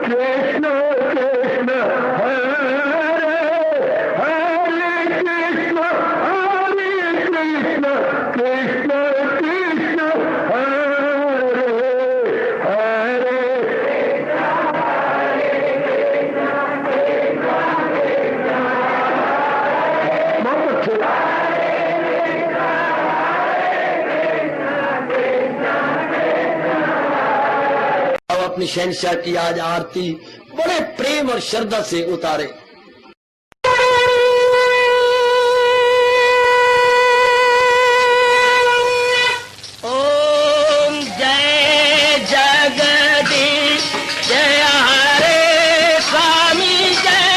कृष्ण कृष्ण हरे हरे कृष्ण कृष्ण कृष्ण कृष्ण हरे हरे बहुत अच्छे। अब अपनी शहंशाह की आज आरती बड़े प्रेम और श्रद्धा से उतारे। ओम जय जगदीश जय हरे स्वामी जय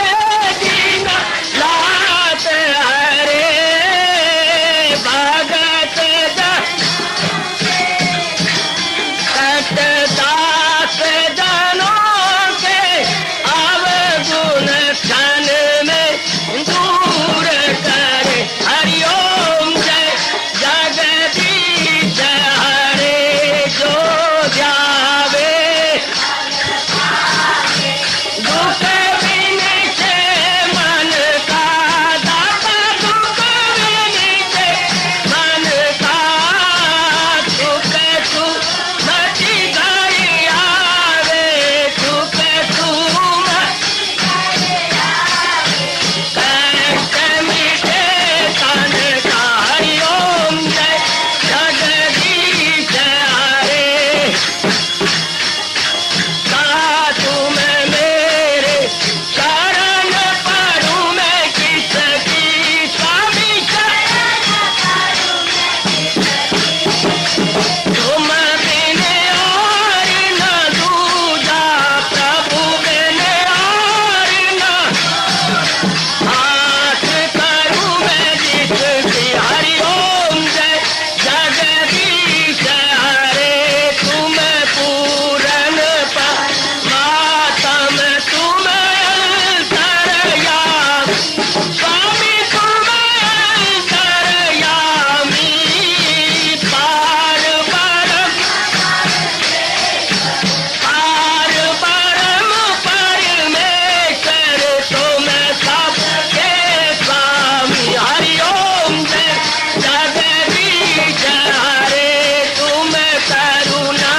दीनानाथ हरे भगत दास जनों के अवगुण क्षण में दूर करे। हरिओम जय जगदीश हरे जो ध्यावे दुख विनिचे मन का दाता दुख विनिचे मन का सुख तू मची गई आवे सुख तू कष्ट मिटे तन का। हरिओम जय जगदीश हरे कहा तुम मेरे शरण पड़ूं मैं किसकी स्वामी तुम बिन और न दूजा प्रभु बिन और न हाथ करूं मैं जिसकी। हरिओम जय जगदीश हरे तुम पूरन परमात्म तुम अंतर्यामी स्वामी तुम अंतर्यामी पार परम परमेश्वर तुम सबके स्वामी। हरिओम जय जगदीश हरे तुम करुणा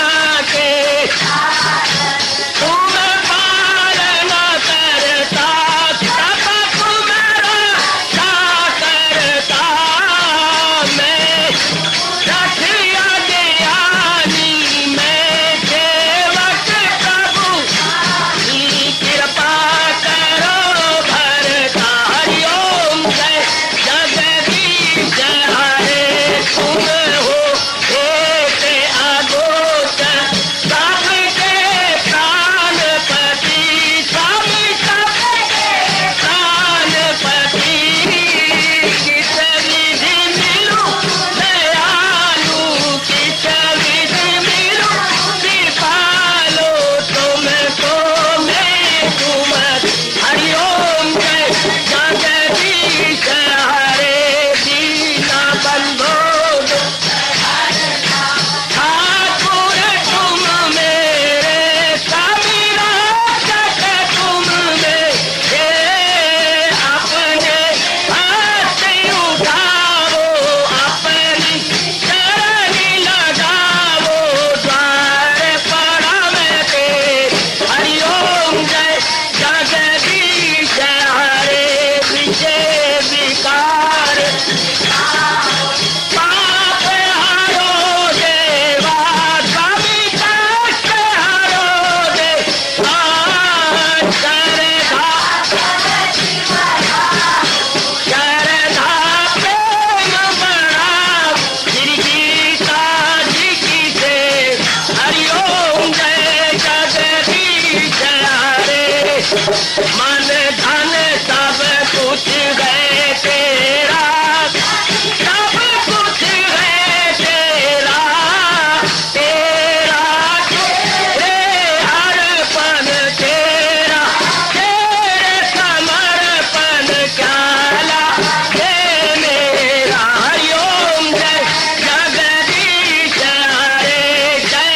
के तुम पालन करता सब तुम्हारा करता मैं रखिया ज्ञानी मैं सेवक प्रभु की कृपा करो भरता। हरिओम जय जगदीश हरे तुम हो एक अगोचर सबके प्राणपति स्वामी सबके प्राणपति किस विधि मिलूं दयालु किस विधि मिलूं कृपालो तुमको मैं तुम। हरिओम जय जगदीश हरे दीना बंधो ठाकुर तुम मेरे स्वामी रक्षक तुम मेरे अपने हाथ उठाओ अपनी शरण लगाओ द्वार पड़ा मैं तेरे। हरिओम जय जगदीश हरे विजय विकार पाप हरो देवा स्वामी कष्ट हरो देवा श्रद्धा प्रेम बढ़ाओ श्री गीता जी की से। हरिओम जय जगदीश हरे मन धन सब कुछ है तेरा सब कुछ है तेरा तेरा तेरे अर्पण तेरा तेरे समर्पण क्या लागे मेरा। हरिओम जय जगदीश हरे जय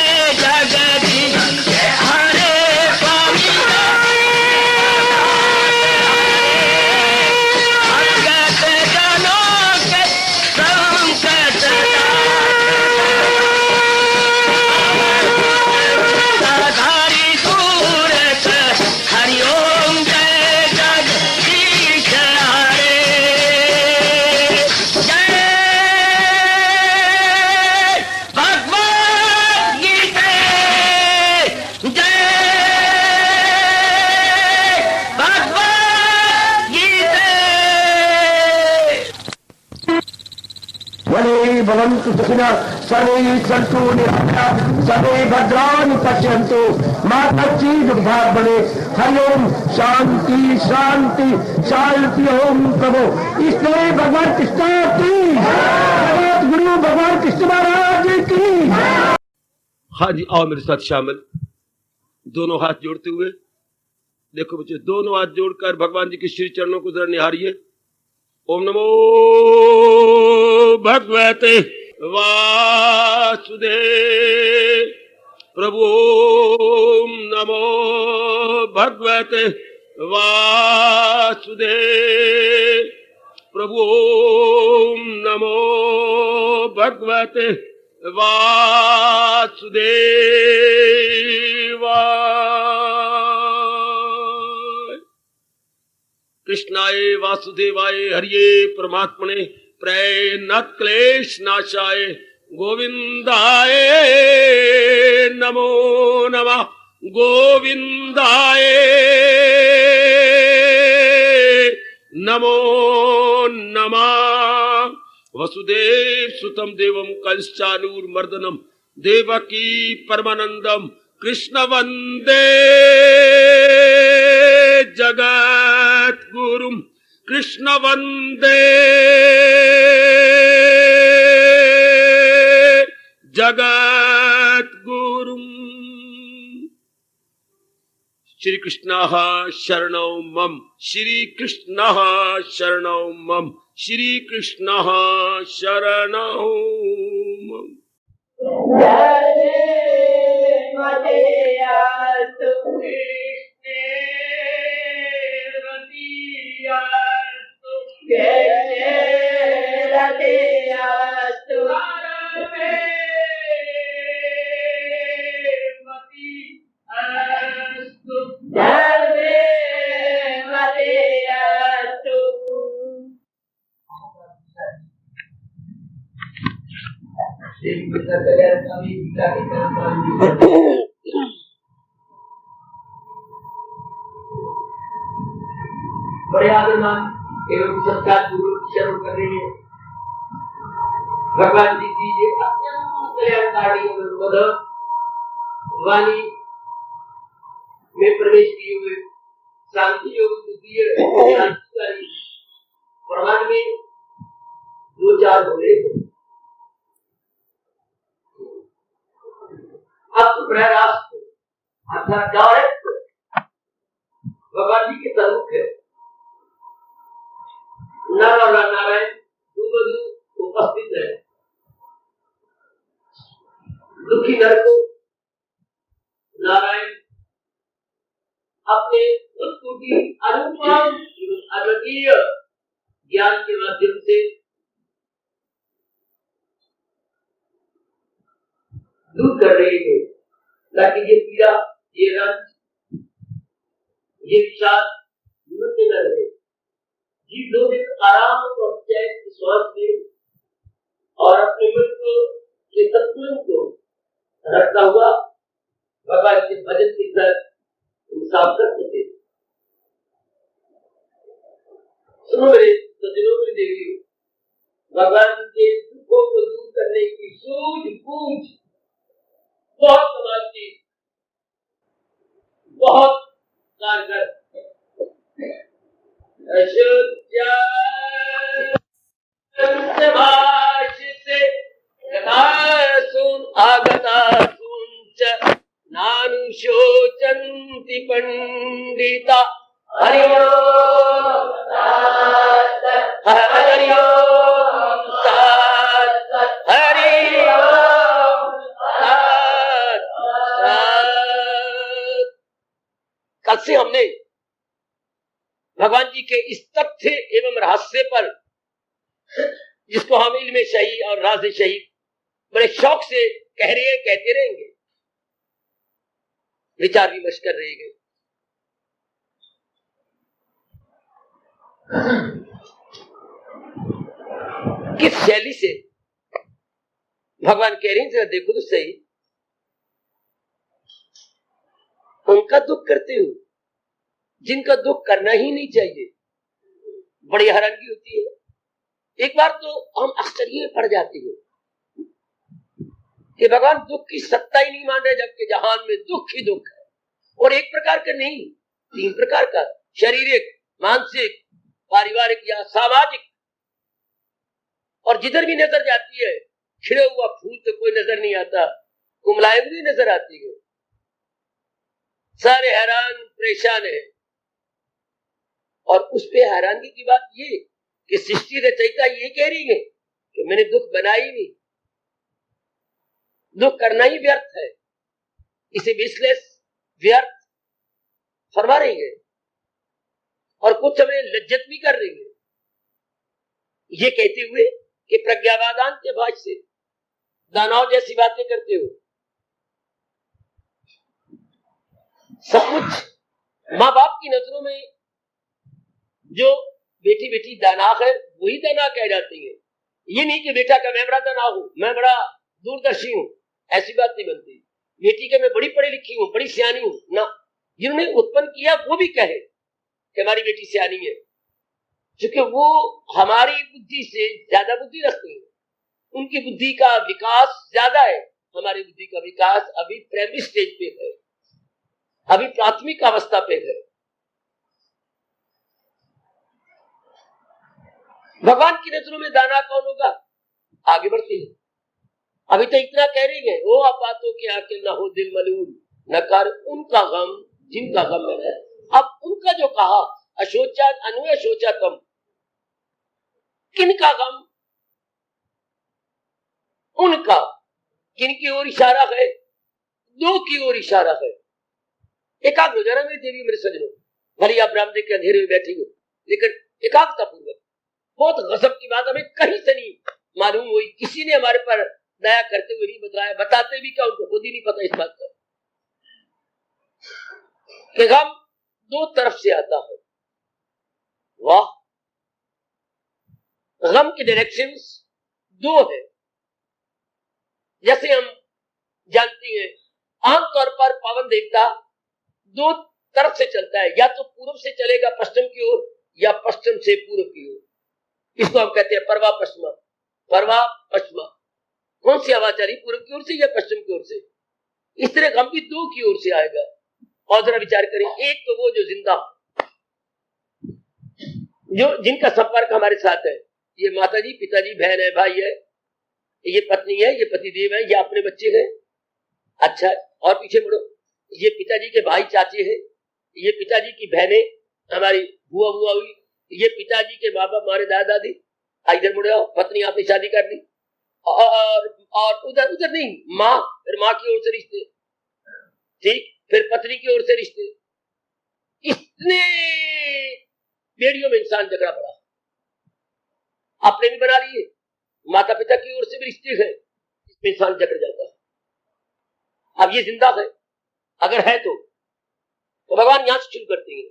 जगदीश हरे स्वामी भवन्तु सुखिनः सर्वे सन्तु निरामयाः सर्वे भद्राणि पश्यन्तु मा कश्चित् दुर्भाग् भवेत्। हरि ओम शांति शांति शांति। ओम प्रभु इसलिए भगवान कृष्ण की जगत गुरु भगवान कृष्ण महाराज की। हाँ जी, आओ मेरे साथ शामिल, दोनों हाथ जोड़ते हुए। देखो बच्चे, दोनों हाथ जोड़कर भगवान जी के श्री चरणों को जरा निहारिए। ओम नमो भगवते वासुदेव प्रभु। ओम नमो भगवते वासुदेव प्रभु। ओम नमो भगवते वासुदेवाय। कृष्णाय वासुदेवाय हरिये परमात्मने प्रेयनाथ क्लेश नाशाय गोविंदाय नमो नमः। गोविंदाय नमो नमः। वसुदेव सुतम देवम कंसानूरमर्दनम देवकी परमानंदम कृष्ण वंदे जगत गुरुम। कृष्ण वंदे जगत गुरुम। श्री कृष्ण शरणौ मम। श्री कृष्ण शरणौ मम। श्री कृष्ण शरणौ मम। बड़े आदरमान एवं सत्कार पूर्वक शरण कर रही है भगवान जी की ये अत्यंत कल्याणकारी वाणी में प्रवेश किए हुए शांति योग द्वितीय शांतिकारी प्रमाण में दो चार बोले। अब प्रयास अर्थात डायरेक्ट भगवान जी के सम्मुख है। नर और नारायण दोनों उपस्थित है। दुखी नर को नारायण अपने उत्तुकी अनुपम अद्वितीय ज्ञान के माध्यम से दूर कर रहे हैं ताकि ये पीड़ा, ये रंज, ये विषाद निवृत्त न रहे। जीव 2 दिन आराम और चैन की श्वास ले और अपने मृत्यु के तत्वों को रखता हुआ भगवान के भजन के साथ साफ कर सके। सुनो मेरे सज्जनों, मेरी देवियों, भगवान के दुखों को दूर करने की सूझबूझ बहुत कमाल की, बहुत कारगर। से सुन आगता सुंच नानुशोचन्ति पंडिता। हरि ओम हरि ओम हरि ओम। कल से हमने भगवान जी के इस तथ्य एवं रहस्य पर, जिसको हम इल्म सही और राज सही बड़े शौक से कह रहे हैं, कहते रहेंगे, विचार विमर्श कर रहेंगे। किस शैली से भगवान कह रहे हैं, देखो तो सही, उनका दुख करते हो जिनका दुख करना ही नहीं चाहिए। बड़ी हैरानगी होती है। एक बार तो हम आश्चर्य में पड़ जाते हैं कि भगवान दुख की सत्ता ही नहीं मान रहे, जबकि जहान में दुख ही दुख है। और एक प्रकार का नहीं, 3 प्रकार का, शारीरिक, मानसिक, पारिवारिक या सामाजिक। और जिधर भी नजर जाती है खिड़ा हुआ फूल तो कोई नजर नहीं आता, कुमलाए हुए नजर आती है। सारे हैरान परेशान है। और उस पे हैरानगी की बात ये कि सृष्टि रचयिता ये कह रही है कि मैंने दुख बनाई नहीं, दुख करना ही व्यर्थ है, इसे विश्लेष व्यर्थ फरमा रही है। और कुछ समय लज्जत भी कर रही है, ये कहते हुए कि प्रज्ञावादान के भाष्य से दानव जैसी बातें करते हो। सब कुछ माँ बाप की नजरों में जो बेटी बेटी दाना है वही दाना कह जाती है। ये नहीं कि बेटा का मैं बड़ा दाना हूं, मैं बड़ा दूरदर्शी हूं, ऐसी बात नहीं बनती। बेटी का मैं बड़ी पढ़ी लिखी हूं, बड़ी सियानी हूं ना, जिन्होंने उत्पन्न किया वो भी कहे कि हमारी बेटी सियानी है, क्योंकि वो हमारी बुद्धि से ज्यादा बुद्धि रखती है, उनकी बुद्धि का विकास ज्यादा है, हमारी बुद्धि का विकास अभी प्राइमरी स्टेज पे है, अभी प्राथमिक अवस्था पे है। भगवान की नजरों में दाना कौन होगा? आगे बढ़ती है, अभी तो इतना कह रही है, वो आप बातों की आके न हो दिल मलूम न कर उनका गम जिनका गम है। अब उनका जो कहा अशोचा अन्वय शोचा तम, किनका गम? उनका। किनकी ओर इशारा है? दो की ओर इशारा है। एकाग्र हो जाना मेरी देवी मेरे सजनों, भले आप रामदेव के अंधेरे में बैठी हो, लेकिन एकाग्रता पूर्वक। बहुत गजब की बात हमें कहीं से नहीं मालूम हुई, किसी ने हमारे पर दया करते हुए नहीं बताया, बताते भी क्या उनको खुद ही नहीं पता इस बात का कि गम दो तरफ से आता है। वाह, गम की डायरेक्शंस दो है। जैसे हम जानते हैं आमतौर पर पावन देवता दो तरफ से चलता है, या तो पूर्व से चलेगा पश्चिम की ओर या पश्चिम से पूर्व की ओर। इसको हम कहते हैं परवा पश्चिमा। परवा पश्चिमा कौन सी आवाज आ रही, पूर्व की ओर से या पश्चिम की ओर से? इस तरह गम भी दो की ओर से आएगा। और जरा विचार करें, एक तो वो जो जिंदा, जो जिनका संपर्क हमारे साथ है, ये माता जी, पिताजी, बहन है, भाई है, ये पत्नी है, ये पतिदेव है, ये अपने बच्चे हैं। अच्छा, और पीछे मुड़ो, ये पिताजी के भाई चाचे हैं, ये पिताजी की बहनें हमारी बुआ बुआ हुई, ये पिताजी के माँ बाप हमारे दादा दादी। इधर मुड़े आओ, पत्नी आपने शादी कर ली, और उधर उधर नहीं, माँ, फिर माँ की ओर से रिश्ते, ठीक, फिर पत्नी की ओर से रिश्ते। इतने बेड़ियों में इंसान जकड़ा पड़ा, आपने भी बना लिए, माता पिता की ओर से भी रिश्ते हैं, इसमें इंसान जकड़ जाता है। अब ये जिंदा है, अगर है तो भगवान यहां से शुरू करते हैं।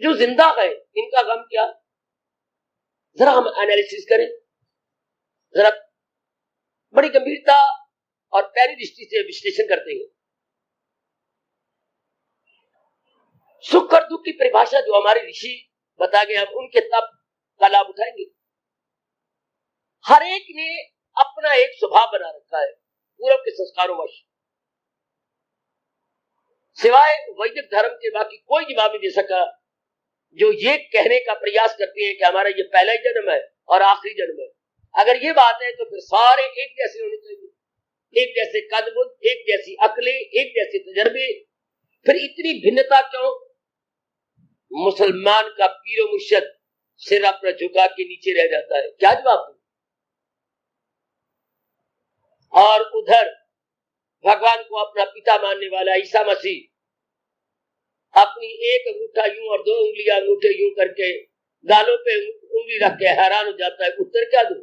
जो जिंदा है इनका गम क्या? जरा हम एनालिसिस करें, जरा बड़ी गंभीरता और पैरी दृष्टि से विश्लेषण करते हैं। सुख और दुख की परिभाषा जो हमारे ऋषि बता गए, हम उनके तप का लाभ उठाएंगे। हर एक ने अपना एक स्वभाव बना रखा है पूर्व के संस्कारों वश, सिवाय वैदिक धर्म के बाकी कोई जवाब नहीं दे सका जो ये कहने का प्रयास करते हैं कि हमारा ये पहला ही जन्म है और आखिरी जन्म है। अगर ये बात है तो फिर सारे एक जैसे होने चाहिए, एक जैसे कदम, एक जैसी अकलें, एक जैसे तजर्बे। फिर इतनी भिन्नता क्यों? मुसलमान का पीरो मुर्शिद सिर अपना झुका के नीचे रह जाता है, क्या जवाब दूं? और उधर भगवान को अपना पिता मानने वाला ईसा मसीह अपनी एक अंगूठा यूं और दो उंगलियां अंगूठे यूं करके गालों पे उंगली रख के हैरान हो जाता है, उत्तर क्या दूं?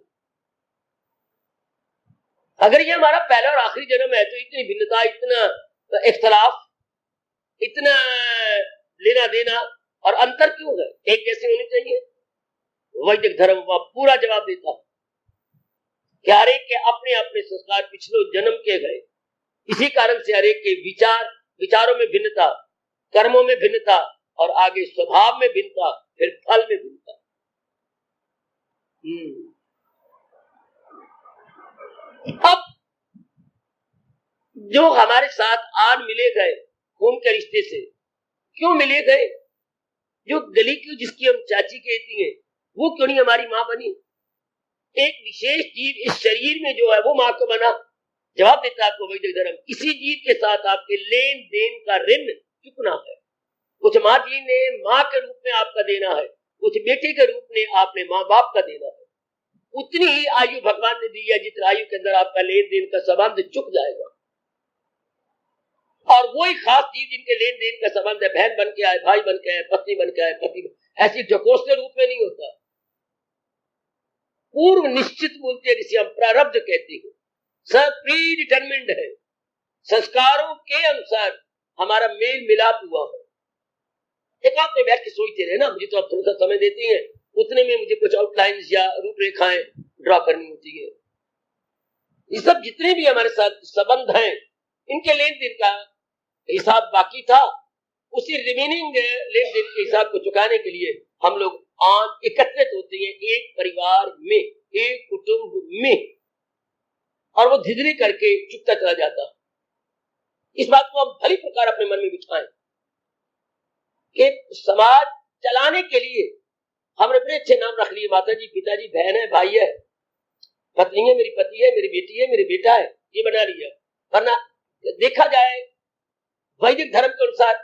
अगर ये हमारा पहला और आखिरी जन्म है तो इतनी भिन्नता, इतना इख्तलाफ, इतना लेना देना और अंतर क्यों है? एक जैसे होने चाहिए। वैदिक धर्म वह पूरा जवाब देता कि हर एक के अपने अपने संस्कार पिछले जन्म के गए, इसी कारण से हर एक के विचारों में भिन्नता, कर्मों में भिन्नता और आगे स्वभाव में भिन्नता, फिर फल में भिन्नता। अब जो हमारे साथ आज मिले गए खून के रिश्ते से, क्यों मिले गए? जो गली की जिसकी हम चाची कहती हैं, वो क्यों नहीं हमारी माँ बनी? एक विशेष जीव इस शरीर में जो है वो माँ को बना। जवाब देता है आपको वैदिक धर्म, इसी जीव के साथ आपके लेन देन का ऋण चुकना है। कुछ माँ जी ने माँ के रूप में आपका देना है, कुछ बेटे के रूप में आपने माँ बाप का देना है। उतनी ही आयु भगवान ने दी है जितनी आयु के अंदर आपका लेन देन का संबंध चुक जाएगा। और वही खास जीव जिनके लेन देन का संबंध है, बहन बन के आए, भाई बन के आए, पत्नी बन के आए, पति, ऐसी ढकोसले रूप में नहीं होता। पूर्व निश्चित बोलते हैं जिसे हम प्रारब्ध कहते हैं, सब प्री डिटरमिन्ड है, संस्कारों के अनुसार हमारा मेल मिलाप हुआ है। एक आप में बैठ के सोचते रहे ना, मुझे तो आप थोड़ा सा समय देती हैं, उतने में मुझे कुछ आउटलाइंस या रूपरेखाएं ड्रॉ करनी होती है। ये सब जितने भी हमारे साथ संबंध हैं, इनके लेन देन का हिसाब बाकी था। उसी रिमेनिंग लेन देन के हिसाब को चुकाने के लिए हम लोग आज एकत्रित होते हैं एक परिवार में, एक कुटुंब में, और वो धीरे करके चुकता चला जाता। इस बात को हम भली प्रकार अपने मन में बिठाएं कि समाज चलाने के लिए हमने बड़े अच्छे नाम रख लिए, माताजी, पिताजी, बहन है, भाई है, पत्नी है, मेरी पति है, मेरी बेटी है, मेरे बेटा है, ये बना लिया। वरना देखा जाए वैदिक धर्म के अनुसार,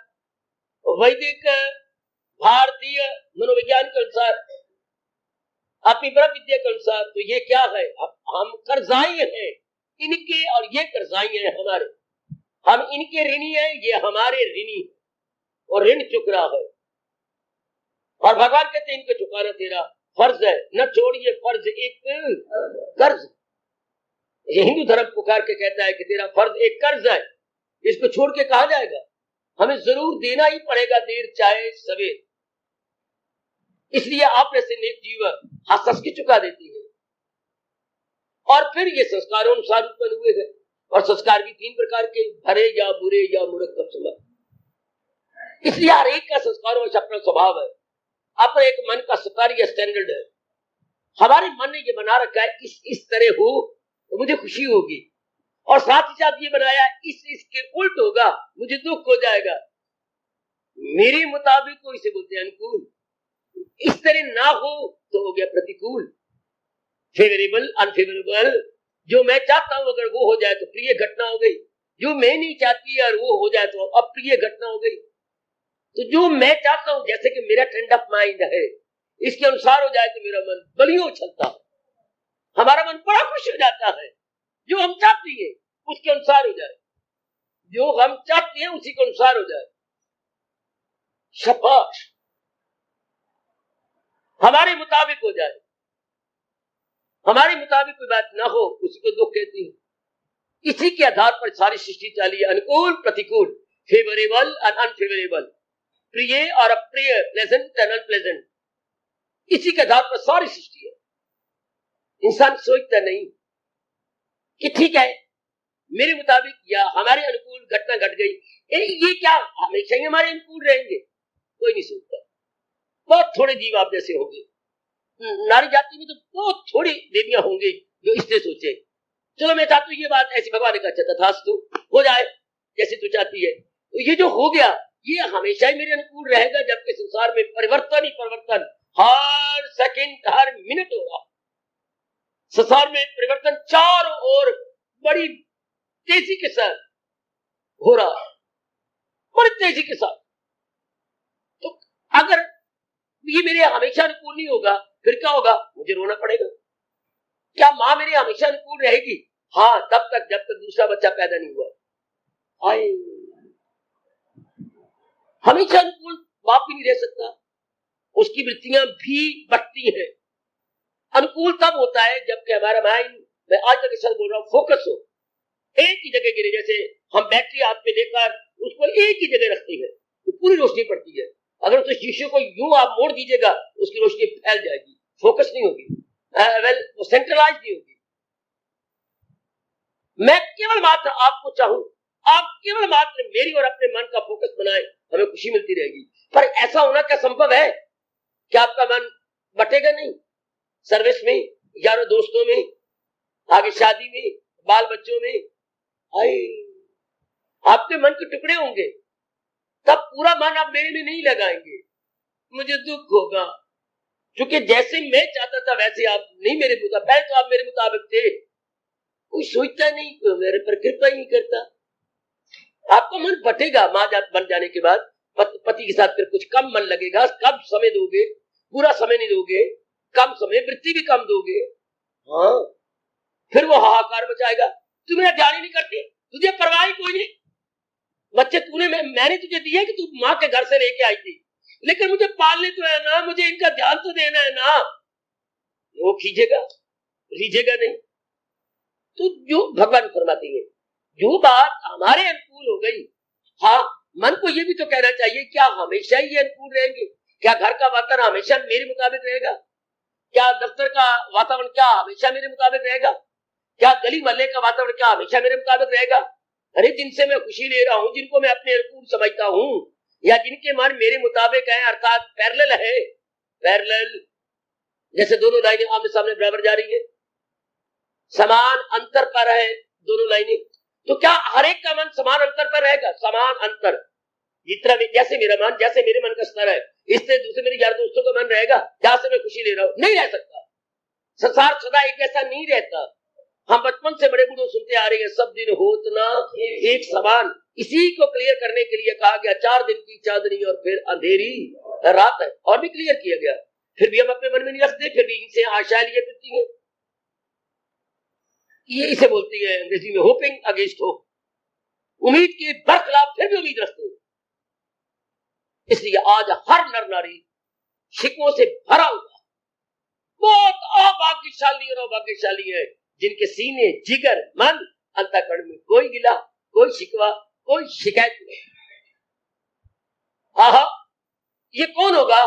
वैदिक भारतीय मनोविज्ञान के अनुसार, अपनी ब्रह्म विद्या के अनुसार, तो ये क्या है? हम कर्जाई हैं इनके, और ये कर्जाई हैं हमारे। हम इनके ऋणी हैं, ये हमारे ऋणी हैं, और ऋण चुक रहा है। और भगवान कहते हैं इनको चुकाना तेरा फर्ज है, न छोड़िए फर्ज एक कर्ज। ये हिंदू धर्म पुकार के कहता है कि तेरा फर्ज एक कर्ज है, इसको छोड़ के कहा जाएगा? हमें जरूर देना ही पड़ेगा, देर चाहे सवेर। इसलिए आप जैसे नेक जीव हंस के चुका देती है। और फिर ये संस्कारों अनुसार उत्पन्न हुए हैं, और संस्कार भी 3 प्रकार के, भरे या बुरे या मुरक्कब स्वभाव। इसलिए हर एक का संस्कारों में अपना स्वभाव है, अपना एक मन का स्तरीय स्टैंडर्ड है। हमारे मन ने ये बना रखा है इस तरह हो तो मुझे खुशी होगी, और साथ ही साथ ये बनाया इसके उल्ट होगा मुझे दुख हो जाएगा। मेरे मुताबिक को इसे बोलते हैं अनुकूल, इस तरह ना हो तो हो गया प्रतिकूल, फेवरेबल, अनफेवरेबल। जो मैं चाहता हूं अगर वो हो जाए तो प्रिय घटना हो गई, जो मैं नहीं चाहती और वो हो जाए तो अप्रिय घटना हो गई। तो जो मैं चाहता हूं, जैसे कि मेरा ट्रेंड ऑफ माइंड है, इसके अनुसार हो जाए तो मेरा मन बलियों उछलता है, हमारा मन बड़ा खुश हो जाता है। जो हम चाहते हैं उसके अनुसार हो जाए, जो हम चाहते हैं उसी के अनुसार हो जाए, शाबाश, हमारे मुताबिक हो जाए। हमारे मुताबिक कोई बात ना हो उसी को दुख कहती है। इसी के आधार पर सारी सृष्टि चली है, अनुकूल प्रतिकूल, फेवरेबल एंड अनफेवरेबल, प्रिय और अप्रिय, प्लेजेंट एंड अनप्लेजेंट। इसी के आधार पर सारी सृष्टि है। इंसान सोचता नहीं कि ठीक है मेरे मुताबिक या हमारे अनुकूल घटना घट गई, ये क्या हमेशा ही हमारे अनुकूल रहेंगे? कोई नहीं सोचता। बहुत थोड़े जीव आप जैसे होंगे, नारी जाति में तो बहुत थोड़ी देवियां होंगी जो इससे सोचे चलो मैं चाहती हूँ ये बात ऐसी, भगवान का तथास्तु हो जाए जैसे तू चाहती है। तो ये जो हो गया ये हमेशा ही मेरे अनुकूल रहेगा, जबकि संसार में परिवर्तन ही परिवर्तन हर सेकंड हर मिनट हो रहा। संसार में परिवर्तन चारों ओर बड़ी तेजी के साथ हो रहा है, बड़ी तेजी के साथ। तो अगर ये मेरे हमेशा अनुकूल नहीं होगा फिर क्या होगा? मुझे रोना पड़ेगा। क्या माँ मेरे हमेशा अनुकूल रहेगी? हाँ, तब तक जब तक दूसरा बच्चा पैदा नहीं हुआ। आए हमेशा अनुकूल बाप भी नहीं रह सकता, उसकी वृत्तियां भी बढ़ती हैं। अनुकूल तब होता है जबकि हमारा माइंड, मैं आज तक सर बोल रहा हूं, फोकस हो, एक ही जगह गिरे। जैसे हम बैटरी हाथ में लेकर उसको एक ही जगह रखते हैं तो पूरी रोशनी पड़ती है। अगर उस शीशे को यूं आप मोड़ दीजिएगा उसकी रोशनी फैल जाएगी, फोकस नहीं होगी, वो सेंट्रलाइज नहीं होगी। मैं केवल मात्र आपको चाहूं, आप केवल मात्र मेरी और अपने मन का फोकस बनाए, हमें खुशी मिलती रहेगी। पर ऐसा होना क्या संभव है कि आपका मन बटेगा नहीं? सर्विस में, यारों दोस्तों में, आगे शादी में, बाल बच्चों में, आपके मन के टुकड़े होंगे, तब पूरा मन आप मेरे में नहीं लगाएंगे, मुझे दुख होगा, क्योंकि जैसे मैं चाहता था वैसे आप नहीं मेरे मुताबिक, पहले तो आप मेरे मुताबिक थे, कोई सोचता नहीं, कोई मेरे पर कृपा ही नहीं करता। आपका मन बटेगा मां बन जाने के बाद, पति के साथ फिर कुछ कम मन लगेगा, कम समय दोगे, पूरा समय नहीं दोगे, कम समय, वृत्ति भी कम दोगे, हाँ, फिर वो हाहाकार मचाएगा, तू मेरा ध्यान ही नहीं करती, तुझे परवाह ही कोई नहीं, बच्चे तूने मैंने तुझे दिया कि तू माँ के घर से लेके आई थी, लेकिन मुझे पालने तो है ना, मुझे इनका ध्यान तो देना है ना, वो खींचेगा, रीझेगा नहीं। तो जो भगवान फरमाती है, जो बात हमारे अनुकूल हो गई, हाँ, मन को ये भी तो कहना चाहिए, क्या हमेशा ही ये अनुकूल रहेंगे? क्या घर का वातावरण हमेशा मेरे मुताबिक रहेगा? क्या दफ्तर का वातावरण क्या हमेशा मेरे मुताबिक रहेगा? क्या गली मोहल्ले का वातावरण क्या हमेशा मेरे मुताबिक रहेगा? अरे जिनसे मैं खुशी ले रहा हूं, जिनको मैं अपने अनुकूल समझता हूं, या जिनके मन मेरे मुताबिक है, अर्थात पैरेलल है, पैरेलल, जैसे दोनों लाइनें आमने सामने बराबर जा रही है, समान अंतर पर है दोनों लाइनें, तो क्या हर एक का मन समान अंतर पर रहेगा? समान अंतर, जितना जैसे मेरा मन, जैसे मेरे मन का स्तर है, इससे दूसरे मेरे यार दोस्तों का मन रहेगा, जहां से मैं खुशी ले रहा हूं, नहीं रह सकता। संसार सदा एक ऐसा नहीं रहता। हम बचपन से बड़े बूढ़ों सुनते आ रहे हैं, सब दिन होत ना एक समान। इसी को क्लियर करने के लिए कहा गया 4 दिन की चांदनी और फिर अंधेरी रात है, और भी क्लियर किया गया, फिर भी हम अपने मन में नहीं रखते, फिर भी इनसे आशा लिए फिरती है। ये इसे बोलती है अंग्रेजी में होपिंग अगेंस्ट होप, उम्मीद के बरखिलाफ फिर भी उम्मीद रखते हैं। इसलिए आज हर नर नारी शिकवों से भरा हुआ बहुत अभाग्यशाली और अभाग्यशाली है, जिनके सीने, जिगर, मन, अंतःकरण में कोई गिला, कोई शिकवा, कोई शिकायत नहीं। आहा, ये कौन होगा?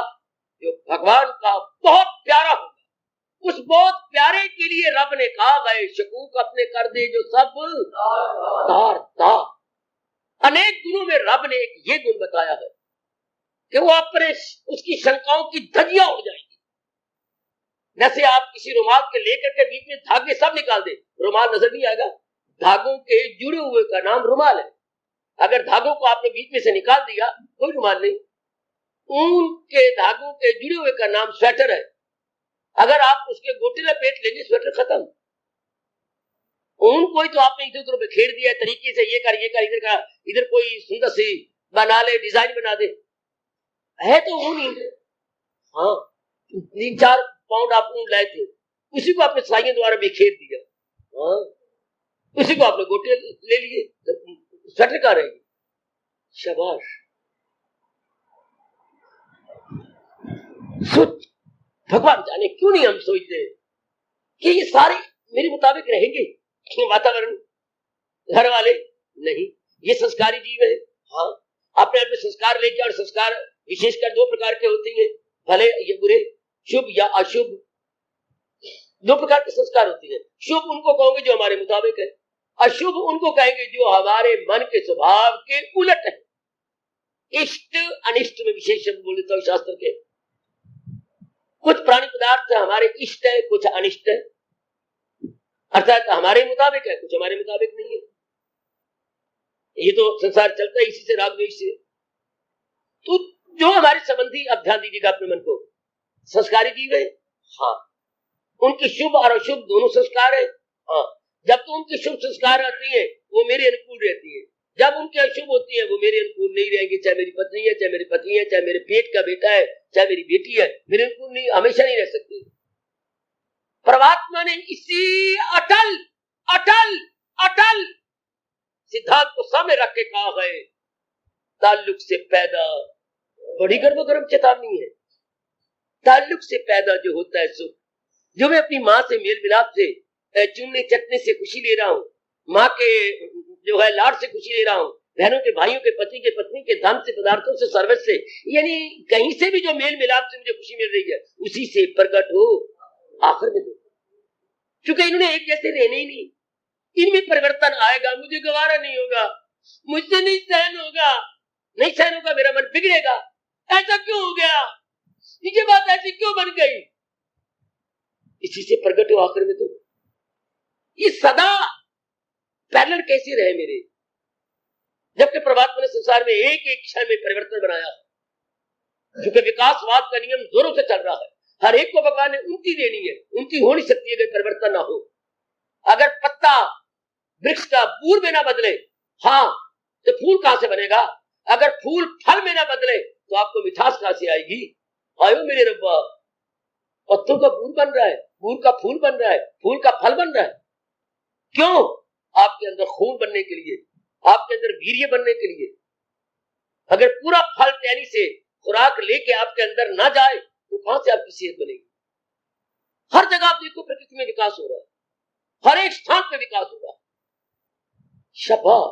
जो भगवान का बहुत प्यारा होगा। उस बहुत प्यारे के लिए रब ने कहा, गए शकूक अपने कर दे जो सब तार तार। अनेक गुणों में रब ने एक ये गुण बताया है कि वो अपने उसकी शंकाओं की धज्जियां उड़ जाएंगी। जैसे आप किसी रुमाल के लेकर के बीच में धागे सब निकाल दे, रुमाल नजर नहीं आएगा। धागों के जुड़े हुए का नाम रुमाल है। अगर धागों को आपने बीच में से निकाल दिया, कोई रुमाल नहीं। ऊन के धागों के जुड़े हुए का नाम स्वेटर है। अगर आप उसके गोटे लपेट लेंगे, स्वेटर खत्म। ऊन कोई तो आपने इधर उधर बिखेर दिया तरीके से, ये कर इधर का, इधर कोई सुंदर सी बना ले, डिजाइन बना दे, है तो ऊन ही। हाँ, 3-4 पाउंड आप ऊन लाए थे, उसी को आपने सिलाइयों द्वारा बिखेर दिया, हाँ, उसी को आपने गोटे ले लिए, स्वेटर का रहेगी। शाबाश। सोच, भगवान जाने क्यों नहीं हम सोचते कि ये सारे मेरे मुताबिक रहेंगे। वातावरण, घर वाले नहीं, ये संस्कारी जीव है। हाँ, अपने आप में संस्कार लेके, और संस्कार विशेषकर 2 प्रकार के होते हैं, भले ये बुरे, शुभ या अशुभ, 2 प्रकार के संस्कार होते हैं। शुभ उनको कहोगे जो हमारे मुताबिक है, अशुभ उनको कहेंगे जो हमारे मन के स्वभाव के उलट है। इष्ट अनिष्ट में विशेष शब्द बोल देता हूं शास्त्र के। कुछ प्राणी पदार्थ हमारे इष्ट है, कुछ अनिष्ट है, अर्थात हमारे मुताबिक है, कुछ हमारे मुताबिक नहीं है। ये तो संसार चलता है इसी से, राग द्वेष से। तो जो हमारे संबंधी, अब ध्यान दीजिएगा अपने मन को, संस्कारी जीव है। हाँ, उनके शुभ और अशुभ दोनों संस्कार है। हाँ, जब तो उनके शुभ संस्कार आती है वो मेरे अनुकूल रहती है, जब उनके अशुभ होती है वो मेरे अनुकूल नहीं रहेंगे। चाहे मेरी पत्नी है, चाहे मेरे पति है, चाहे मेरे पेट का बेटा है, चाहे मेरी बेटी है, मेरे अनुकूल नहीं, हमेशा नहीं रह सकते। परमात्मा ने इसी अटल अटल अटल सिद्धांत को सामने रख के कहा है, ताल्लुक से पैदा, बड़ी गर्म चेतावनी है, ताल्लुक से पैदा जो होता है सुख, जो मैं अपनी माँ से मेल मिलाप से, चूमने चटने से खुशी ले रहा हूँ, माँ के जो है लाड से खुशी ले रहा हूँ, बहनों के, भाइयों के, पति के, पत्नी के, धन से, पदार्थों से, सर्विस से, यानी कहीं से भी जो मेल मिलाप से मुझे खुशी मिल रही है, उसी से प्रकट हो आखिर में। क्योंकि इन्होंने एक जैसे रहने ही नहीं, इनमें परिवर्तन आएगा, मुझे गवारा नहीं होगा, मुझसे नहीं सहन होगा, नहीं सहन होगा, मेरा मन बिगड़ेगा। ऐसा क्यों हो गया, ये बात ऐसी क्यों बन गई, इसी से प्रकट हो आखिर में। तो ये सदा पैरेलल कैसे रहे मेरे, जबकि परमात्मा ने संसार में एक एक क्षण में परिवर्तन बनाया, क्योंकि विकासवाद का नियम जोरों से चल रहा है। हर एक को भगवान ने उन्नति देनी है, उन्नति हो नहीं सकती अगर परिवर्तन ना हो। अगर पत्ता वृक्ष का बूर में ना बदले, हाँ, तो फूल कहां से बनेगा? अगर फूल फल में ना बदले तो आपको मिठास कहां से आएगी? आयो मेरे रब्बा, पत्तों का बूर बन रहा है, बूर का फूल बन रहा है, फूल का फल बन रहा है। क्यों? आपके अंदर खून बनने के लिए, आपके अंदर वीर्य बनने के लिए। अगर पूरा फल टहनी से खुराक लेके आपके अंदर ना जाए तो कहां से आपकी सेहत बनेगी? हर जगह आप देखो प्रकृति में विकास हो रहा है, हर एक स्थान पे विकास हो रहा है। शाबाश!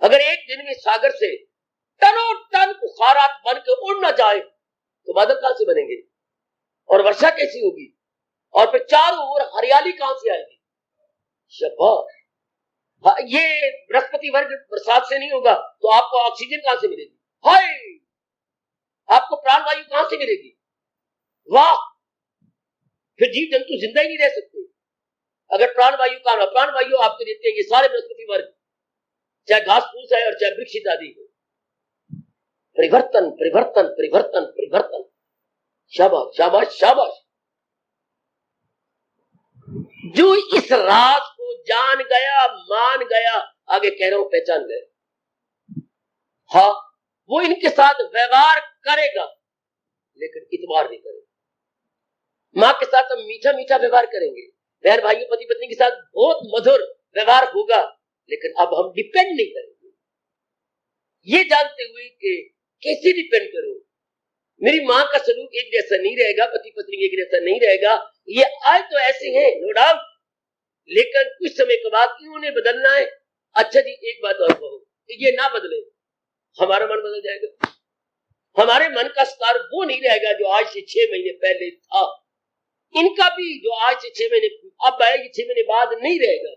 अगर एक दिन में सागर से टनों टन बुखारात बन के उड़ ना जाए तो बादल कहां से बनेंगे और वर्षा कैसी होगी और फिर चारों ओर हरियाली कहां से आएगी? शाबाश! ये बृहस्पति वर्ग बरसात से नहीं होगा तो आपको ऑक्सीजन कहां से मिलेगी? हाय, आपको प्राणवायु कहां से मिलेगी? वाह! फिर जीव जंतु जिंदा ही नहीं रह सकते अगर प्राणवायु का ना। प्राणवायु आपको देते हैं ये सारे बृहस्पति वर्ग, चाहे घास फूस है और चाहे वृक्ष इत्यादि है। परिवर्तन परिवर्तन परिवर्तन परिवर्तन। शाबाश शाबाश शाबाश! जो इस राज को जान गया, मान गया, आगे कह रहा हूं पहचान गया, हाँ, वो इनके साथ व्यवहार करेगा लेकिन इतबार नहीं करेगा। मां के साथ हम मीठा मीठा व्यवहार करेंगे, बहन भाइयों पति पत्नी के साथ बहुत मधुर व्यवहार होगा, लेकिन अब हम डिपेंड नहीं करेंगे, ये जानते हुए कि कैसे डिपेंड करूं। मेरी मां का सलूक एक जैसा नहीं रहेगा, पति पत्नी एक जैसा नहीं रहेगा। ये आज तो ऐसे हैं नो डाउट, लेकिन कुछ समय के बाद इन्होंने बदलना है। अच्छा जी, एक बात और कहो, ये ना बदले, हमारा मन बदल जाएगा। हमारे मन का स्तर वो नहीं रहेगा जो आज से 6 महीने पहले था। इनका भी जो आज से 6 महीने अब आएगी, 6 महीने बाद नहीं रहेगा।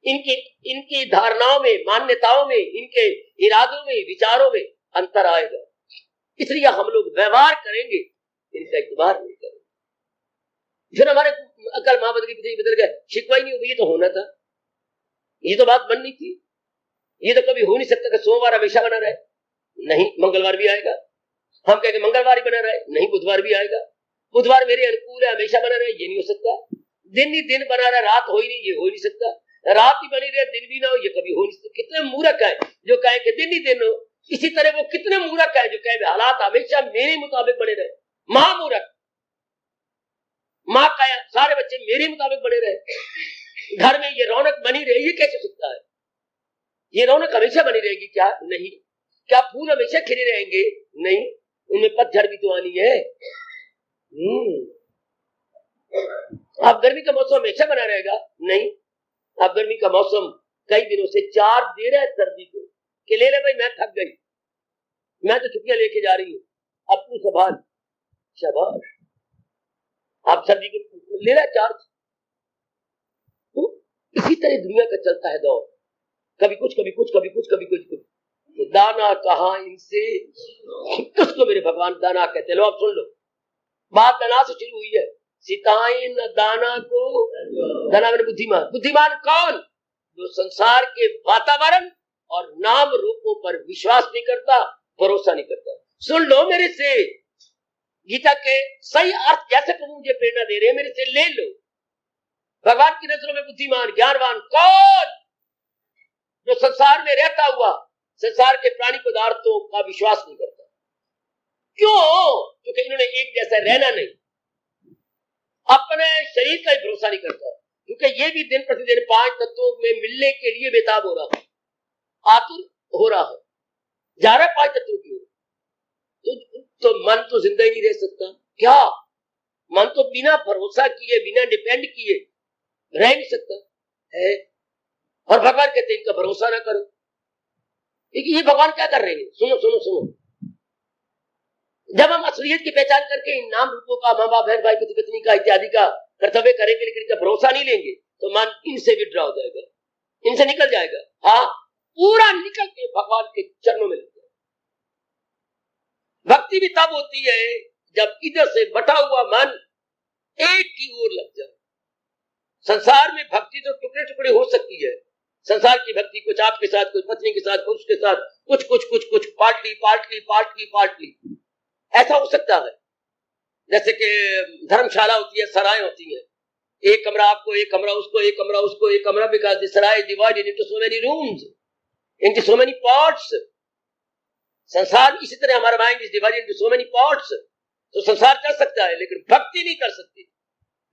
इनकी धारणाओं में, मान्यताओं में, इनके इरादों में, विचारों में अंतर आएगा। इसलिए हम लोग व्यवहार करेंगे, इनका इतबार नहीं करेंगे। फिर हमारे अकल मां बदल गई, बदल गए, शिकवा ही नहीं होगी। ये तो होना था, ये तो बात बननी थी। ये तो कभी हो नहीं सकता कि सोमवार हमेशा बना रहे, नहीं, मंगलवार भी आएगा। हम कहेंगे मंगलवार ही बना रहे, नहीं, बुधवार भी आएगा। बुधवार मेरे अनुकूल है, हमेशा बना रहे, ये नहीं हो सकता। दिन ही दिन बना रहा, रात हो ही नहीं, ये हो नहीं सकता। रात ही बनी रहे, दिन भी ना हो, ये कभी हो नहीं सकता। कितने मूर्ख है जो कहे कि दिन ही दिन हो। इसी तरह वो कितने मूर्ख है जो कहे हालात हमेशा मेरे मुताबिक बने रहे। महामूर्ख। माँ का सारे बच्चे मेरे मुताबिक बने रहे, घर में ये रौनक बनी रहे, ये कैसे सकता है? ये रौनक हमेशा बनी रहेगी क्या? नहीं। क्या फूल हमेशा खिले रहेंगे? नहीं, उनमें पतझड़ भी तो आनी है। अब गर्मी का मौसम हमेशा बना रहेगा? नहीं। अब गर्मी का मौसम कई दिनों से चार्ज दे रहा है सर्दी को कि ले ले भाई, मैं थक गई, मैं तो छुट्टियां लेके जा रही हूँ, अब तू संभाल। शाबाश! आप सर्दी को ले रहा चार्ज। तो इसी तरह दुनिया का चलता है दौर, कभी कुछ कभी कुछ कभी कुछ कभी कुछ। तो दाना कहा इनसे, किसको मेरे भगवान दाना कहते? लो आप सुन लो, बात दाना से शुरू हुई है। सिताएं न दाना को, दाना मैंने बुद्धिमान। बुद्धिमान कौन? जो संसार के वातावरण और नाम रूपों पर विश्वास नहीं करता, भरोसा नहीं करता। सुन लो मेरे से, गीता के सही अर्थ जैसे प्रभु मुझे प्रेरणा दे रहे हैं, मेरे से ले लो। भगवान की नजरों में बुद्धिमान ज्ञानवान कौन? जो संसार में रहता हुआ संसार के प्राणी पदार्थों का विश्वास नहीं करता। क्यों? क्योंकि इन्होंने एक जैसा रहना नहीं, अपने शरीर का ही भरोसा नहीं करता। क्योंकि ये भी दिन प्रतिदिन 5 तत्वों में मिलने के लिए बेताब हो रहा है, आतुर हो रहा है, जा रहा है 5 तत्वों की ओर। तो मन तो जिंदा ही नहीं रह सकता क्या? मन तो बिना भरोसा किए, बिना डिपेंड किए रह नहीं सकता है। और भगवान कहते हैं इनका भरोसा ना करो। ये भगवान क्या कर रहे हैं? सुनो सुनो सुनो। जब हम असलियत की पहचान करके इन नाम रूपों का, माँ बाप बहन भाई पति पत्नी का इत्यादि का कर्तव्य करेंगे, लेकिन इनका भरोसा नहीं लेंगे तो मन इनसे विड्रॉ हो जाएगा, इनसे निकल जाएगा। हाँ, पूरा निकल के भगवान के चरणों में लग जाए। भक्ति भी तब होती है जब इधर से बटा हुआ मन एक की ओर लग जाए। संसार में भक्ति तो टुकड़े टुकड़े हो सकती है, संसार की भक्ति, कुछ आपके साथ, कुछ पत्नी के साथ, पुरुष के साथ, कुछ कुछ कुछ कुछ पार्टली ऐसा हो सकता है। जैसे कि धर्मशाला होती है, सराय होती है, एक कमरा आपको, एक कमरा उसको, एक कमरा उसको, एक कमरा, because the Sarai divided into so many rooms, into so many parts. संसार इसी तरह, हमारा mind is divided into so many parts. तो संसार कर सकता है लेकिन भक्ति नहीं कर सकती।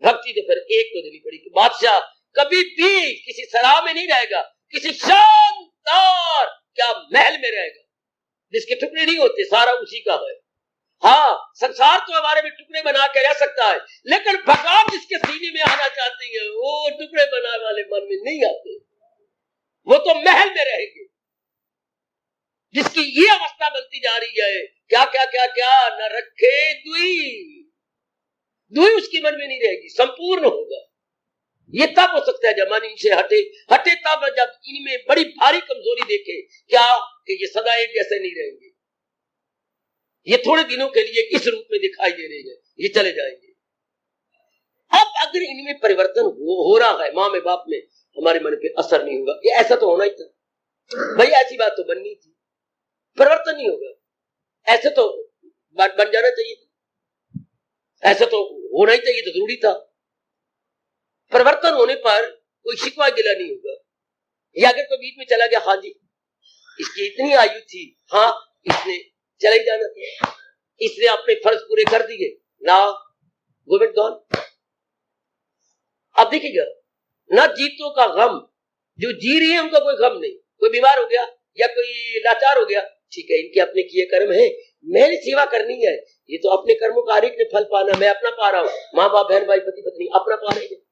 भक्ति तो फिर एक को देनी पड़ेगी। बादशाह कभी भी किसी सराय में नहीं रहेगा, किसी शानदार क्या महल में रहेगा जिसके टुकड़े नहीं होते, सारा उसी का है। हाँ, संसार तो हमारे में टुकड़े बना के रह सकता है, लेकिन भगवान जिसके सीने में आना चाहती है वो टुकड़े बनाने वाले मन में नहीं आते, वो तो महल में रहेंगे। जिसकी ये अवस्था बनती जा रही है, क्या क्या क्या क्या न रखे दुई उसकी मन में नहीं रहेगी, संपूर्ण होगा। ये तब हो सकता है जब मन इनसे हटे तब, जब इनमें बड़ी भारी कमजोरी देखे, क्या कि ये सदा एक जैसे नहीं रहेंगे, ये थोड़े दिनों के लिए इस रूप में दिखाई दे रहे हैं, ये चले जाएंगे। अब अगर इनमें परिवर्तन हो रहा है, माँ में बाप में, हमारे मन पे असर नहीं होगा, ये ऐसा तो होना ही था भाई, ऐसी बात तो बननी थी, परिवर्तन नहीं होगा, ऐसे तो बन जाना चाहिए था, ऐसा तो होना ही चाहिए, तो जरूरी था। परिवर्तन होने पर कोई शिकवा गिला नहीं होगा। या अगर कोई बीच में चला गया, हाँ जी इसकी इतनी आयु थी, हाँ इसने चला ही जाना था, इसने अपने फर्ज पूरे कर दिए, ना गोविंद गॉन। अब देखिएगा ना, जीतों का गम, जो जी रही है उनका कोई गम नहीं। कोई बीमार हो गया या कोई लाचार हो गया, ठीक है, इनके अपने किए कर्म है, मैंने सेवा करनी है, ये तो अपने कर्मों का हर एक ने फल पाना, मैं अपना पा रहा हूं, माँ बाप बहन भाई पति पत्नी अपना पा रहे हैं।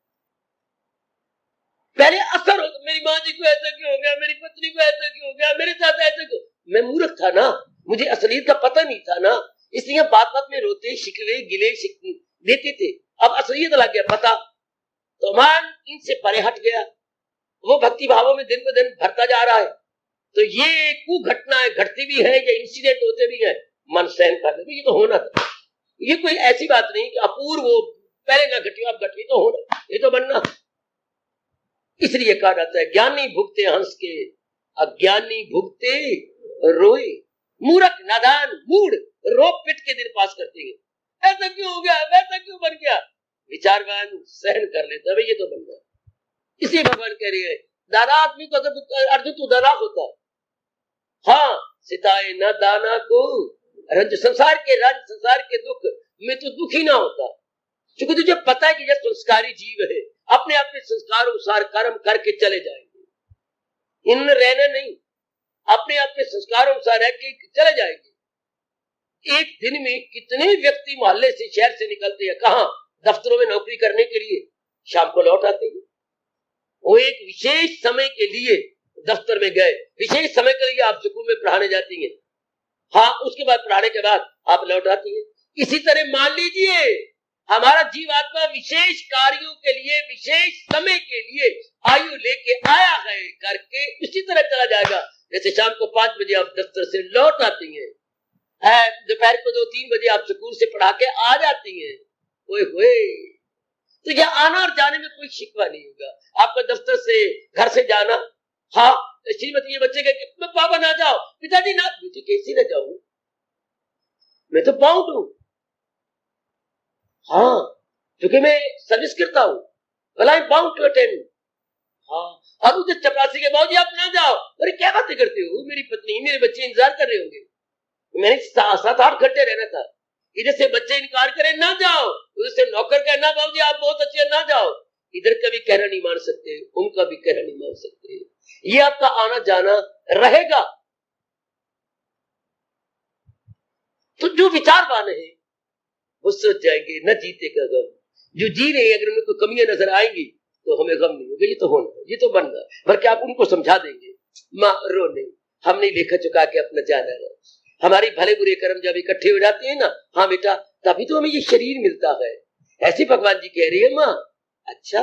पहले असर हो, मेरी माँ जी को ऐसा क्यों हो गया, मेरी पत्नी को ऐसा क्यों हो गया, मेरे साथ ऐसा क्यों, मैं मूर्ख था ना, मुझे असलियत का पता नहीं था ना, इसलिए बात बात में रोते शिकवे गिले देते थे। अब असलियत लग गया पता, तो मन इनसे परे हट गया, वो भक्ति भावों में दिन ब दिन भरता जा रहा है। तो ये कुघटनाएं घटती भी है या इंसिडेंट होते भी है, मन सहन कर ले, ये तो होना था, ये कोई ऐसी बात नहीं कि अपूर्व हो, पहले ना घटी अब घटी, तो होना, ये तो बनना। इसलिए कहा जाता है ज्ञानी भुगते हंस के, अज्ञानी भुगते रोए, मूर्ख नादान मूड रो पिट के दिन पास करते हैं, ऐसा क्यों हो गया, वैसा क्यों बन गया, विचारवान सहन कर लेता है, ये तो बन गया। इसलिए भगवान कह रही है, दाना आदमी को अर्जुन तो दाना होता, हाँ सिताए न दाना को रंज, संसार के रंज संसार के दुख में तो दुखी ना होता, क्योंकि तुझे पता है कि यह संस्कारी जीव है, अपने अपने संस्कार अनुसार कर्म करके चले जाएंगे, इन रहना नहीं, अपने अपने संस्कार अनुसार रह के चले जाएंगे। एक दिन में कितने व्यक्ति मोहल्ले से शहर से निकलते हैं, कहाँ दफ्तरों में नौकरी करने के लिए, शाम को लौट आते हैं। वो एक विशेष समय के लिए दफ्तर में गए, विशेष समय के लिए आप स्कूल में पढ़ाने जाती हैं, हाँ उसके बाद पढ़ाने के बाद आप लौट आती हैं। इसी तरह मान लीजिए हमारा जीवात्मा विशेष कार्यों के लिए विशेष समय के लिए आयु लेके आया है करके उसी तरह चला जाएगा। जैसे शाम को 5 बजे आप दफ्तर से लौट आती हैं, दोपहर को 2-3 बजे आप स्कूल से पढ़ा के आ जाती हैं, तो यह आना और जाने में कोई शिकवा नहीं होगा। आपका दफ्तर से घर से जाना, हाँ श्रीमती ये बच्चे के पापा ना जाओ, पिताजी ना, बेटी कैसे ना जाऊं, मैं तो बाउंड हूं, हाँ क्योंकि मैं सर्विस करता हूं, well I'm bound to attend। हाँ, और उधर चपरासी के बाबूजी आप ना जाओ, अरे क्या बातें करते हो, मेरी पत्नी मेरे बच्चे इंतजार कर रहे होंगे, मैंने 7-8 घंटे रहना था, इधर से बच्चे इनकार करें ना जाओ, उधर से नौकर कहना बाबूजी आप बहुत अच्छे हैं ना जाओ, इधर का भी कहना नहीं मान सकते, उनका भी कहना नहीं मान सकते, ये आपका आना जाना रहेगा। तो जो विचारवान है वो सोच जाएंगे न जीते का गम, जो जी रहे हैं अगर उनको कमियां नजर आएंगी तो हमें गम नहीं होगा, ये तो होना, ये तो बनना, बल्कि आप उनको समझा देंगे, माँ रो नहीं, हमने लेखा चुका के अपना जाना है, हमारी भले बुरे कर्म जब इकट्ठे हो जाते हैं ना, हाँ बेटा तभी तो हमें ये शरीर मिलता है। ऐसे भगवान जी कह रही है माँ, अच्छा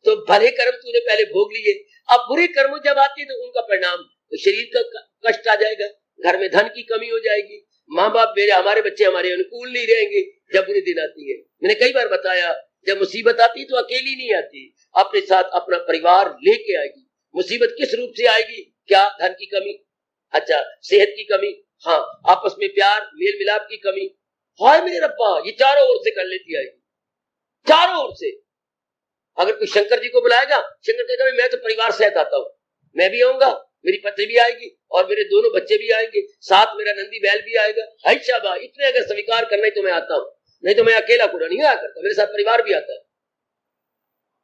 तो भले कर्म तूने पहले भोग लिए, अब बुरे कर्म जब आते हैं तो उनका परिणाम, तो शरीर का कष्ट आ जाएगा, घर में धन की कमी हो जाएगी, माँ बाप मेरे हमारे बच्चे हमारे अनुकूल नहीं रहेंगे जब बुरे दिन आती है। मैंने कई बार बताया, जब मुसीबत आती तो अकेली नहीं आती, अपने साथ अपना परिवार लेके आएगी, मुसीबत किस रूप से आएगी? क्या धन की कमी, अच्छा सेहत की कमी, हाँ आपस में प्यार मेल मिलाप की कमी, हाय मेरे रब्बा ये चारों ओर से कर लेती आएगी, चारों ओर से। अगर कोई शंकर जी को बुलाएगा, शंकर कहेगा मैं तो परिवार सहित आता हूं, मैं भी आऊंगा, मेरी पत्नी भी आएगी और मेरे दोनों बच्चे भी आएंगे, साथ मेरा नंदी बैल भी आएगा। हाय शाबा, इतने अगर स्वीकार करना ही तो मैं आता हूं, नहीं तो मैं अकेला पूरा नहीं आया करता, मेरे साथ परिवार भी आता है।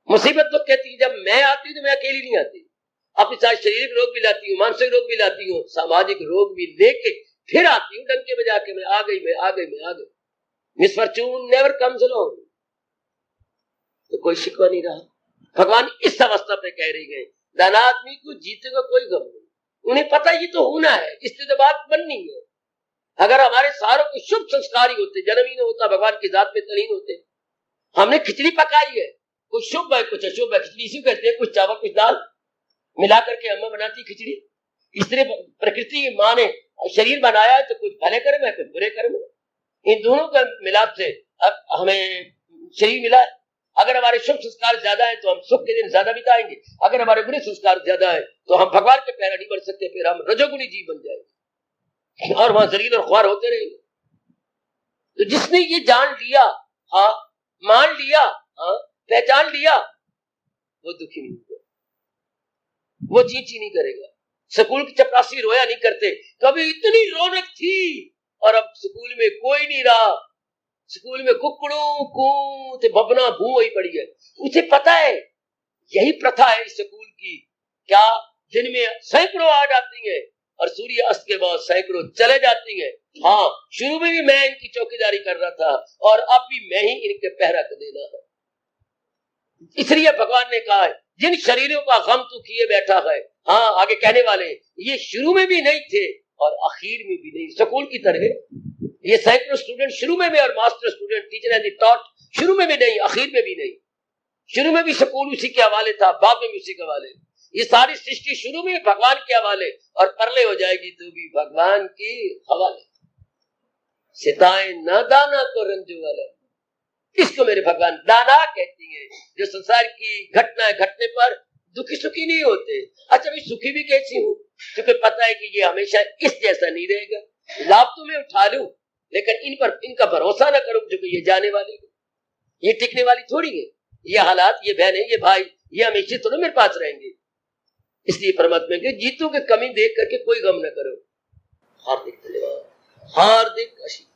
मुसीबत तो कहती है जब मैं आती हूँ तो मैं अकेली नहीं आती, अपने साथ शारीरिक रोग भी लाती हूँ, मानसिक रोग भी लाती हूँ, सामाजिक रोग भी लेके फिर आती हूँ डंके बजा के, मैं आ गई, मैं आ गई, मैं आ गई। मिसफॉर्चून नेवर कम्स अलोन, तो कोई शिकवा नहीं रहा। भगवान इस अवस्था पे कह रही है दाना आदमी को जीते का कोई गम नहीं, उन्हें पता ये तो होना है, इससे तो बात बननी है। अगर हमारे सारों के शुभ संस्कार ही होते, जन्म ही नहीं होता, भगवान की जात में तलीन होते। हमने खिचड़ी पकाई है, कुछ शुभ है कुछ अशुभ है, खिचड़ी इसी कहते हैं, कुछ चावल कुछ दाल मिला करके अम्मा बनाती खिचड़ी। इस तरह प्रकृति की माँ ने शरीर बनाया है, तो कुछ भले कर्म है कुछ बुरे कर्म है, इन दोनों का मिलाप से अब हमें शरीर मिला है। अगर हमारे शुभ संस्कार ज्यादा है तो हम सुख के दिन ज्यादा बिताएंगे, अगर हमारे बुरे संस्कार ज्यादा है तो हम भगवान के पैरा नहीं बढ़ सकते, फिर हम रजोगुणी जीव बन जाएंगे और वहां जलील और ख्वार होते रहेंगे। तो जिसने ये जान लिया, हाँ मान लिया, हाँ पहचान लिया, वो दुखी नहीं होगा, वो चींची नहीं करेगा। स्कूल की चपरासी रोया नहीं करते, कभी इतनी रौनक थी और अब स्कूल में कोई नहीं रहा, स्कूल में कुकड़ों को बबना भू वही पड़ी है। उसे पता है यही प्रथा है इस स्कूल की, क्या दिन में सैकड़ों आ जाती हैं और सूर्य अस्त के बाद सैकड़ों चले जाती हैं। हाँ शुरू में भी मैं इनकी चौकीदारी कर रहा था और अब भी मैं ही इनके पहरा कर देना है। इसलिए भगवान ने कहा है जिन शरीरों का गम तू किए बैठा है, हाँ आगे कहने वाले ये शुरू में भी नहीं थे और आखिर में भी नहीं। स्कूल की तरह ये सैकड़ों स्टूडेंट शुरू में भी और master student teacher and taught शुरू में भी नहीं आखिर में भी नहीं। शुरू में भी स्कूल उसी के हवाले था, बाद में भी उसी के हवाले। ये सारी सृष्टि शुरू में भगवान के हवाले और परले हो जाएगी तो भी भगवान के हवाले। सिताएं ना दाना को रंजू वाला, इसको मेरे भगवान दाना कहती हैं, जो संसार की घटनाएं घटने पर दुखी सुखी नहीं होते। अच्छा मैं सुखी भी कैसी हूँ, क्योंकि पता है कि ये हमेशा इस जैसा नहीं रहेगा। लाभ तो मैं उठा लूं लेकिन इन पर इनका भरोसा ना करूं, क्योंकि ये जाने वाली है, ये टिकने वाली थोड़ी है। ये हालात, ये बहनें, ये भाई, ये हमेशा थोड़ा मेरे पास रहेंगे। इसलिए परमात्मा के जीतों की कमी देख करके कोई गम न करो। हार्दिक धन्यवाद, हार्दिक आशीर्वाद।